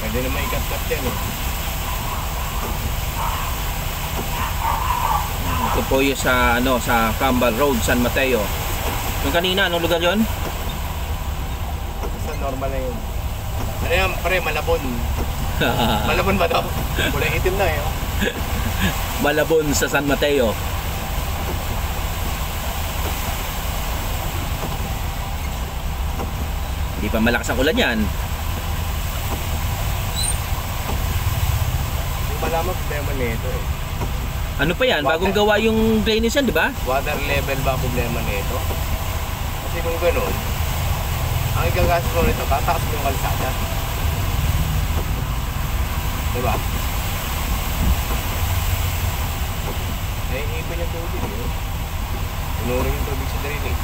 Pwede naman ikat-kat yan eh. Ito po yung sa, ano, sa Cambal Road, San Mateo. Yung kanina, anong lugar yun? Basta normal na yun. Ano yan, pre, Malabon. Malabon ba daw? Kulay itim na eh. Oh. Malabon sa San Mateo. Hindi pa malakas ang ulan yan. Hindi pa lamang problema nito eh. Ano pa yan? Bagong gawa yung drainage yan, di ba? Water level ba problema nito? Kasi kung gano'n, ang igagastos mo nito, tataas mo yung kalsada. Diba? Naiipon yung tubig eh. Inuring yung tubig sa drainage.